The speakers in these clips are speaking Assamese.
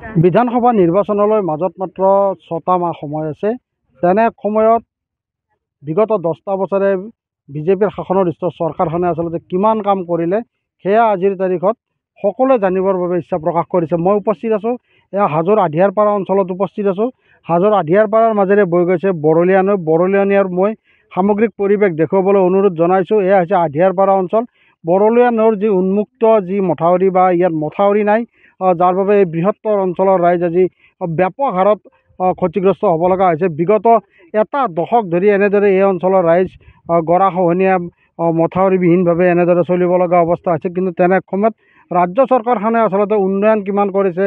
বিধানসভা নিৰ্বাচনলৈ মাজত মাত্ৰ 6টা মাহ সময় আছে। তেনে সময়ত বিগত 10টা বছৰে বিজেপিৰ শাসনধিষ্ঠ চৰকাৰখনে আচলতে কিমান কাম কৰিলে সেয়া আজিৰ তাৰিখত সকলোৱে জানিবৰ বাবে ইচ্ছা প্ৰকাশ কৰিছে। মই উপস্থিত আছোঁ এয়া হাজোৰ আধিয়াৰপাৰা অঞ্চলত উপস্থিত আছোঁ। হাজোৰ আধিয়াৰপাৰাৰ মাজেৰে বৈ গৈছে বৰলীয়া নৈ। বৰলীয়া নৈৰ মই সামগ্ৰিক পৰিৱেশ দেখুৱাবলৈ অনুৰোধ জনাইছোঁ। এয়া হৈছে আধিয়াৰপাৰা অঞ্চল। বৰলীয়া নৈৰ যি উন্মুক্ত যি মথাউৰি বা ইয়াত মথাউৰি নাই, যাৰ বাবে এই বৃহত্তৰ অঞ্চলৰ ৰাইজ আজি ব্যাপক হাৰত ক্ষতিগ্ৰস্ত হ'ব লগা হৈছে। বিগত এটা দশক ধৰি এনেদৰে এই অঞ্চলৰ ৰাইজ গৰাখহনীয়া মথাউৰিবিহীনভাৱে এনেদৰে চলিব লগা অৱস্থা হৈছে। কিন্তু তেনে সময়ত ৰাজ্য চৰকাৰখনে আচলতে উন্নয়ন কিমান কৰিছে,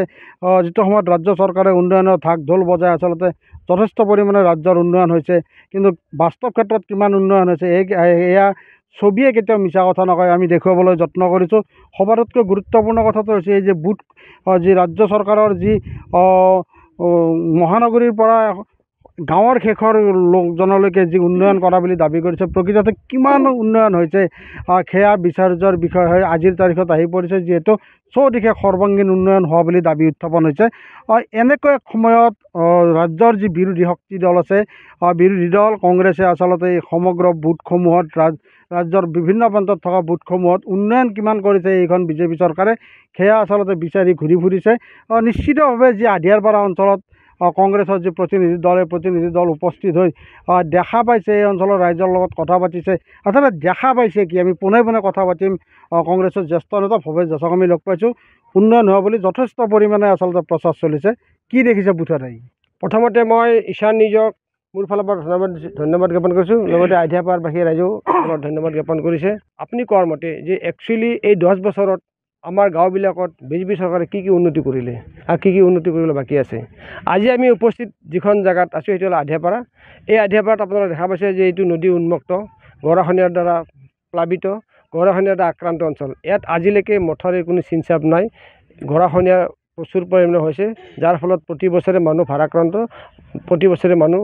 যিটো সময়ত ৰাজ্য চৰকাৰে উন্নয়নৰ ঢাক ঢোল বজাই আচলতে যথেষ্ট পৰিমাণে ৰাজ্যৰ উন্নয়ন হৈছে, কিন্তু বাস্তৱ ক্ষেত্ৰত কিমান উন্নয়ন হৈছে এয়া ছবিয়ে কেতিয়াও মিছা কথা নকয়। আমি দেখুৱাবলৈ যত্ন কৰিছোঁ। সবাতোতকৈ গুৰুত্বপূৰ্ণ কথাটো হৈছে এই যে যি ৰাজ্য চৰকাৰৰ যি মহানগৰীৰ পৰা গাঁৱৰ শেষৰ লোকজনলৈকে যি উন্নয়ন কৰা বুলি দাবী কৰিছে, প্ৰকৃততে কিমান উন্নয়ন হৈছে সেয়া বিচাৰ্যৰ বিষয় হৈ আজিৰ তাৰিখত আহি পৰিছে, যিহেতু চৌদিশে সৰ্বাংগীন উন্নয়ন হোৱা বুলি দাবী উত্থাপন হৈছে। এনেকুৱা এক সময়ত ৰাজ্যৰ যি বিৰোধী শক্তি দল আছে, বিৰোধী দল কংগ্ৰেছে আচলতে এই সমগ্ৰ বুথসমূহত ৰাজ্যৰ বিভিন্ন প্ৰান্তত থকা বুথসমূহত উন্নয়ন কিমান কৰিছে এইখন বিজেপি চৰকাৰে সেয়া আচলতে বিচাৰি ঘূৰি ফুৰিছে। নিশ্চিতভাৱে যি আধিয়াৰপাৰা অঞ্চলত কংগ্ৰেছৰ যি প্ৰতিনিধি দল, এই প্ৰতিনিধি দল উপস্থিত হৈ দেখা পাইছে, এই অঞ্চলৰ ৰাইজৰ লগত কথা পাতিছে। আচলতে দেখা পাইছে কি, আমি পোনে পোনে কথা পাতিম। কংগ্ৰেছৰ জ্যেষ্ঠ নেতা ভৱেশ দাসক আমি লগ পাইছোঁ। উন্নয়ন হোৱা বুলি যথেষ্ট পৰিমাণে আচলতে প্ৰচাৰ চলিছে। কি দেখিছে বুথত আহি? প্ৰথমতে মই ঈশান নিজক মোৰ ফালৰ পৰা ধন্যবাদ জ্ঞাপন কৰিছোঁ। লগতে আধিয়াৰপাৰাবাসী ৰাইজেও ধন্যবাদ জ্ঞাপন কৰিছে। আপুনি কোৱাৰ মতে যে একচুৱেলি এই 10 বছৰত আমাৰ গাঁওবিলাকত বিজেপি চৰকাৰে কি উন্নতি কৰিলে আৰু কি উন্নতি কৰিবলৈ বাকী আছে। আজি আমি উপস্থিত যিখন জেগাত আছোঁ সেইটো হ'ল আধিয়াৰপাৰা। এই আধিয়াৰপাৰাত আপোনালোকে দেখা পাইছে যে এইটো নদী উন্মুক্ত, গৰাখহনীয়াৰ দ্বাৰা প্লাবিত, গৰাখহনীয়াৰ দ্বাৰা আক্ৰান্ত অঞ্চল। ইয়াত আজিলৈকে মথাউৰিৰ কোনো চিনচাপ নাই। গৰাখহনীয়া প্ৰচুৰ পৰিমাণে হৈছে, যাৰ ফলত প্ৰতি বছৰে মানুহ ভাৰাক্ৰান্ত, প্ৰতি বছৰে মানুহ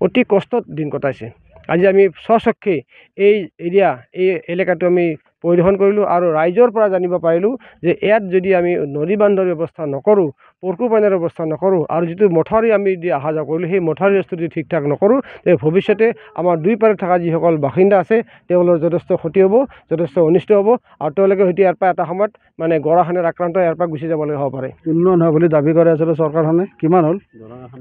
অতি কষ্টত দিন কটাইছে। আজি আমি স্বচক্ষে এই এলেকাটো আমি পৰিদৰ্শন কৰিলোঁ আৰু ৰাইজৰ পৰা জানিব পাৰিলোঁ যে ইয়াত যদি আমি নদী বান্ধৰ ব্যৱস্থা নকৰোঁ, পশুপানীৰ ব্যৱস্থা নকৰোঁ আৰু যিটো মথাউৰি আমি দি অহা যোৱা কৰিলোঁ সেই মথাউৰি যদি ঠিক ঠাক নকৰোঁ, তে ভৱিষ্যতে আমাৰ দুই পাৰে থকা যিসকল বাসিন্দা আছে তেওঁলোকৰ যথেষ্ট ক্ষতি হ'ব, যথেষ্ট অনিষ্ট হ'ব আৰু তেওঁলোকে হয়তো ইয়াৰ পৰা এটা সময়ত মানে গৰাখহনীয়াৰ আক্ৰান্ত ইয়াৰ পৰা গুচি যাবলৈ হ'ব পাৰে। উন্নয়ন হয় বুলি দাবী কৰে আচলতে চৰকাৰখনে, কিমান হ'ল?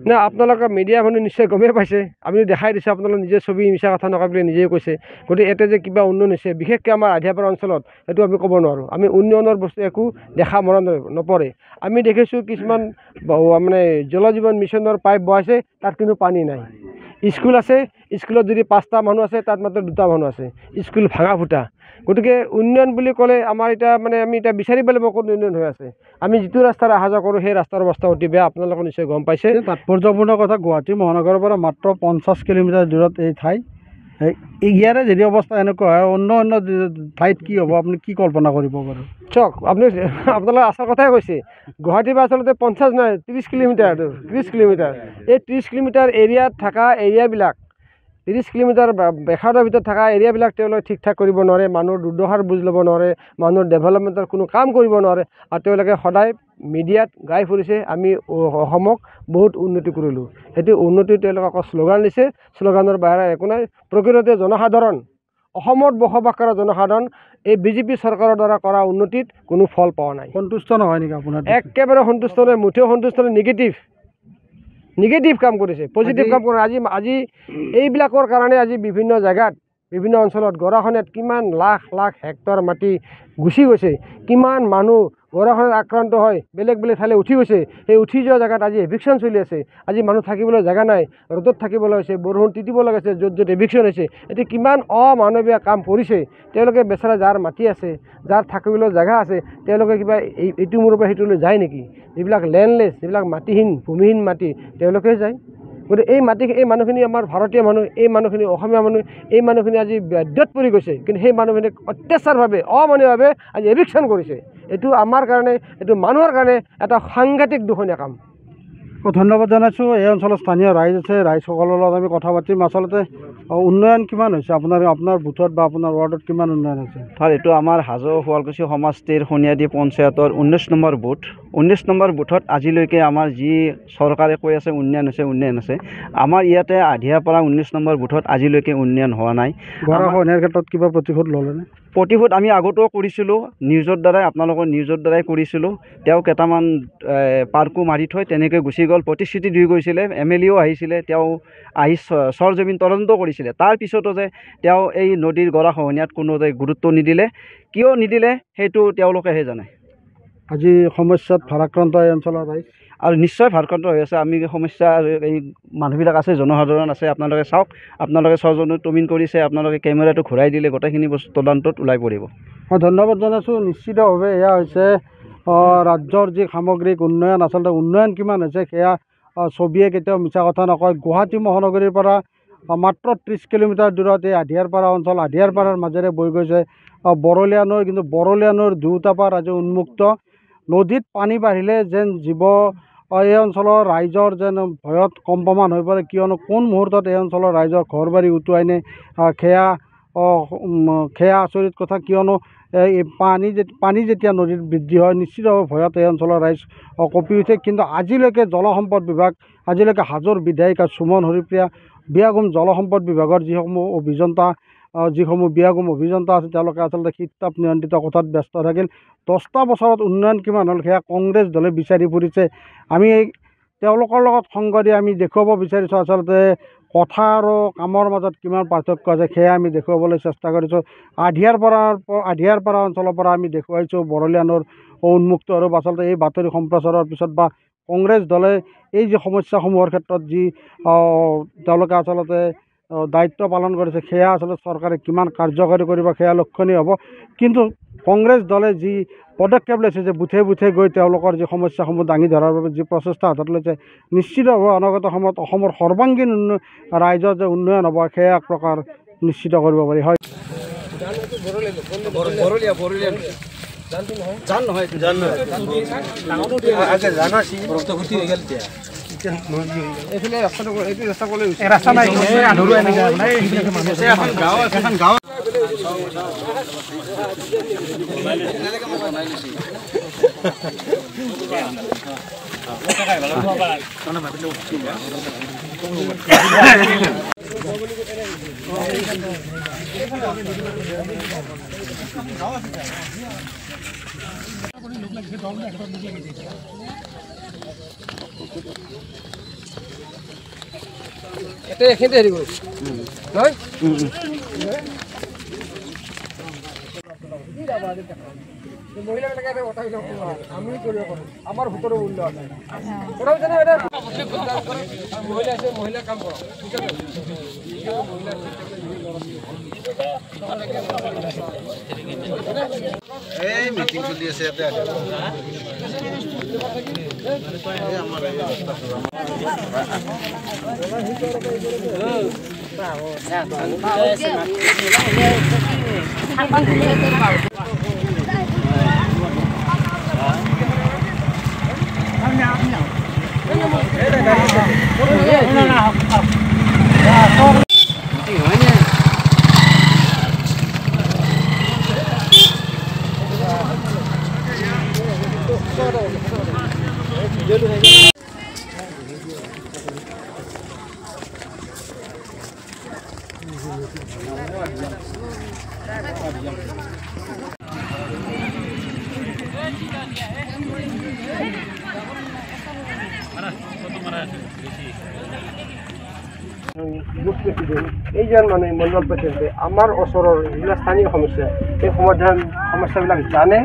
না, আপোনালোকে মিডিয়া মানুহ নিশ্চয় গমেই পাইছে, আপুনি দেখাই দিছে, আপোনালোকে নিজে ছবি মিছা কথা নকয় বুলি নিজেই কৈছে। গতিকে ইয়াতে যে কিবা উন্নয়ন হৈছে বিশেষকৈ আমাৰ আধিয়াৰপাৰা অঞ্চলত সেইটো আমি ক'ব নোৱাৰোঁ। আমি উন্নয়নৰ বস্তু একো দেখা মৰা নপৰে। আমি দেখিছোঁ কিছুমান মানে জল জীৱন মিছনৰ পাইপ বহাইছে, তাত কিন্তু পানী নাই। স্কুল আছে, স্কুলত যদি 5টা মানুহ আছে তাত মাত্ৰ 2টা মানুহ আছে, স্কুল ভাঙা ফুটা। গতিকে উন্নয়ন বুলি ক'লে আমাৰ এতিয়া মানে আমি এতিয়া বিচাৰিব লাগিব ক'ত উন্নয়ন হৈ আছে। আমি যিটো ৰাস্তাৰে অহা যোৱা কৰোঁ সেই ৰাস্তাৰ অৱস্থা অতি বেয়া, আপোনালোকে নিশ্চয় গম পাইছে। তাৎপৰ্যপূৰ্ণ কথা, গুৱাহাটী মহানগৰৰ পৰা মাত্ৰ 50 কিলোমিটাৰ দূৰত এই ঠাই। ইয়াৰে যদি অৱস্থা এনেকুৱা হয়, অন্য ঠাইত কি হ'ব আপুনি কি কল্পনা কৰিব বাৰু? চাওক, আপোনালোকে আচল কথাই কৈছে। গুৱাহাটীৰ পৰা আচলতে 50 নহয়, 30 কিলোমিটাৰ। 30 কিলোমিটাৰ এই 30 কিলোমিটাৰ এৰিয়াত থকা এৰিয়াবিলাক, 30 কিলোমিটাৰ বেখাৰৰ ভিতৰত থকা এৰিয়াবিলাক তেওঁলোকে ঠিক ঠাক কৰিব নোৱাৰে, মানুহৰ দুৰ্দশাৰ বুজ ল'ব নোৱাৰে, মানুহৰ ডেভেলপমেণ্টৰ কোনো কাম কৰিব নোৱাৰে আৰু তেওঁলোকে সদায় মিডিয়াত গাই ফুৰিছে আমি অসমক বহুত উন্নতি কৰিলোঁ। সেইটো উন্নতি তেওঁলোকে আকৌ শ্লোগান দিছে, শ্লোগানৰ বাহিৰে একো নাই। প্ৰকৃততে জনসাধাৰণ, অসমত বসবাস কৰা জনসাধাৰণ এই বিজেপি চৰকাৰৰ দ্বাৰা কৰা উন্নতিত কোনো ফল পোৱা নাই। সন্তুষ্ট নহয় নেকি আপোনাৰ? একেবাৰে সন্তুষ্ট নহয়, মুঠেও সন্তুষ্ট নহয়। নিগেটিভ কাম কৰিছে, পজিটিভ কাম কৰা। আজি এইবিলাকৰ কাৰণে আজি বিভিন্ন জেগাত, বিভিন্ন অঞ্চলত গৰাখহনীয়াত কিমান লাখ লাখ হেক্টৰ মাটি গুচি গৈছে, কিমান মানুহ গৰাখহনীয়াত আক্ৰান্ত হয় বেলেগ ঠাইলৈ উঠি গৈছে। সেই উঠি যোৱা জেগাত আজি এভিকশ্যন চলি আছে। আজি মানুহ থাকিবলৈ জেগা নাই, ৰ'দত থাকিবলৈ হৈছে, বৰষুণ তিতিব লাগিছে, য'ত এভিকশ্যন হৈছে। এতিয়া কিমান অমানৱীয় কাম কৰিছে তেওঁলোকে। বেচেৰা যাৰ মাটি আছে, যাৰ থাকিবলৈ জেগা আছে, তেওঁলোকে কিবা এইটো মূৰৰ পৰা সেইটোলৈ যায় নেকি? যিবিলাক লেণ্ডলেছ, যিবিলাক মাটিহীন, ভূমিহীন মাটি, তেওঁলোকে যায়। গতিকে এই মানুহখিনি আমাৰ ভাৰতীয় মানুহ, এই মানুহখিনি অসমীয়া মানুহ, এই মানুহখিনি আজি বাধ্যত পৰি গৈছে, কিন্তু সেই মানুহখিনিক অত্যাচাৰভাৱে, অমানৱীয়ভাৱে আজি এভিকশ্যন কৰিছে। এইটো আমাৰ কাৰণে, এইটো মানুহৰ কাৰণে এটা সাংঘাতিক দুখনীয়া কাম। ধন্যবাদ জনাইছোঁ। এই অঞ্চলৰ স্থানীয় ৰাইজ আছে, ৰাইজসকলৰ লগত আমি কথা পাতিম। আচলতে উন্নয়ন কিমান হৈছে আপোনাৰ বুথত বা আপোনাৰ ৱাৰ্ডত কিমান উন্নয়ন হৈছে? এইটো আমাৰ হাজো শুৱালকুছি সমষ্টিৰ সোণিয়াদী পঞ্চায়তৰ 19 নম্বৰ বুথ। 19 নম্বৰ বুথত আজিলৈকে আমাৰ যি চৰকাৰে কৈ আছে উন্নয়ন আছে আমাৰ ইয়াতে আধিয়াৰ পৰা 19 নম্বৰ বুথত আজিলৈকে উন্নয়ন হোৱা নাই। গৰাখহনীয়াৰ ক্ষেত্ৰত কিবা প্ৰতিশোধ ল'লেনে? প্ৰতিশোধ আমি আগতেও কৰিছিলোঁ, নিউজৰ দ্বাৰাই আপোনালোকৰ নিউজৰ দ্বাৰাই কৰিছিলোঁ। তেওঁ কেইটামান পাৰ্কো মাৰি থৈ তেনেকৈ গুচি গ'ল, প্ৰতিশ্ৰুতি দি গৈছিলে। MLA আহিছিলে, তেওঁ আহি চৰজমিন তদন্ত কৰিছিলে। তাৰ পিছতো যে তেওঁ এই নদীৰ গৰাখহনীয়াত কোনো গুৰুত্ব নিদিলে, কিয় নিদিলে সেইটো তেওঁলোকেহে জানে। আজি সমস্যাত ভাৰাক্ৰান্ত এই অঞ্চলৰ ৰাইজ আৰু নিশ্চয় ভাৰাক্ৰান্ত হৈ আছে। আমি সমস্যা এই মানুহবিলাক আছে, জনসাধাৰণ আছে, আপোনালোকে চাওক, আপোনালোকে চৰজমিন কৰিছে, আপোনালোকে কেমেৰাটো ঘূৰাই দিলে গোটেইখিনি বস্তু তদন্তত ওলাই পৰিব। মই ধন্যবাদ জনাইছোঁ। নিশ্চিতভাৱে এয়া হৈছে ৰাজ্যৰ যি সামগ্ৰিক উন্নয়ন, আচলতে উন্নয়ন কিমান হৈছে সেয়া ছবিয়ে কেতিয়াও মিছা কথা নকয়। গুৱাহাটী মহানগৰীৰ পৰা মাত্ৰ 30 কিলোমিটাৰ দূৰত এই আধিয়াৰপাৰা অঞ্চল, আধিয়াৰপাৰাৰ মাজেৰে বৈ গৈছে বৰলীয়া নৈ। কিন্তু বৰলীয়া নৈৰ দুয়োটা পাৰ আজি উন্মুক্ত। নদীত পানী বাঢ়িলে যেন এই অঞ্চলৰ ৰাইজৰ যেন ভয়ত কম্পমান হৈ পৰে, কিয়নো কোন মুহূৰ্তত এই অঞ্চলৰ ৰাইজৰ ঘৰ বাৰী উটুৱাই নে সেয়া আচৰিত কথা। কিয়নো এই পানী যেতিয়া নদীত বৃদ্ধি হয় নিশ্চিতভাৱে ভয়ত এই অঞ্চলৰ ৰাইজ কঁপি উঠে। কিন্তু আজিলৈকে জলসম্পদ বিভাগ, আজিলৈকে হাজোৰ বিধায়িকা সুমন হৰিপ্ৰিয়া, বিয়াগুম জলসম্পদ বিভাগৰ যিসমূহ বিয়াগুম অভিযন্তা আছে তেওঁলোকে আচলতে শীততাপ নিয়ন্ত্ৰিত কোঠাত ব্যস্ত থাকিল। 10টা বছৰত উন্নয়ন কিমান হ'ল সেয়া কংগ্ৰেছ দলে বিচাৰি ফুৰিছে। আমি তেওঁলোকৰ লগত সংগ দি আমি দেখুৱাব বিচাৰিছোঁ আচলতে কথা আৰু কামৰ মাজত কিমান পাৰ্থক্য আছে সেয়া আমি দেখুৱাবলৈ চেষ্টা কৰিছোঁ। আধিয়াৰপাৰা অঞ্চলৰ পৰা আমি দেখুৱাইছোঁ বৰলীয়া নৈৰ উন্মুক্ত ৰূপ। আচলতে এই বাতৰি সম্প্ৰচাৰৰ পিছত বা কংগ্ৰেছ দলে এই যি সমস্যাসমূহৰ ক্ষেত্ৰত যি তেওঁলোকে আচলতে দায়িত্ব পালন কৰিছে সেয়া আচলতে চৰকাৰে কিমান কাৰ্যকাৰী কৰিব সেয়া লক্ষণীয় হ'ব। কিন্তু কংগ্ৰেছ দলে যি পদক্ষেপ লৈছে যে বুথে বুথে গৈ তেওঁলোকৰ যি সমস্যাসমূহ দাঙি ধৰাৰ বাবে যি প্ৰচেষ্টা হাতত লৈছে, নিশ্চিতভাৱে অনাগত সময়ত অসমৰ সৰ্বাংগীন ৰাইজৰ যে উন্নয়ন হ'ব সেয়া এক প্ৰকাৰ নিশ্চিত কৰিব পাৰি। হয়, ৰাস্তা নাই এইখিনিতে হেৰি কৰিছোঁ নহয় মহিলাবিলাকে আমি কৰিব পাৰোঁ। আমাৰ ভোটৰো মূল্য আছে। মহিলা আছে, মহিলা কাম কৰক। এই মিটিং চলি আছে ইয়াতে এইজন মানুহে মণ্ডল প্ৰেচিডেণ্টে আমাৰ ওচৰৰ যিবিলাক স্থানীয় সমস্যা সেই সমস্যাবিলাক জানে।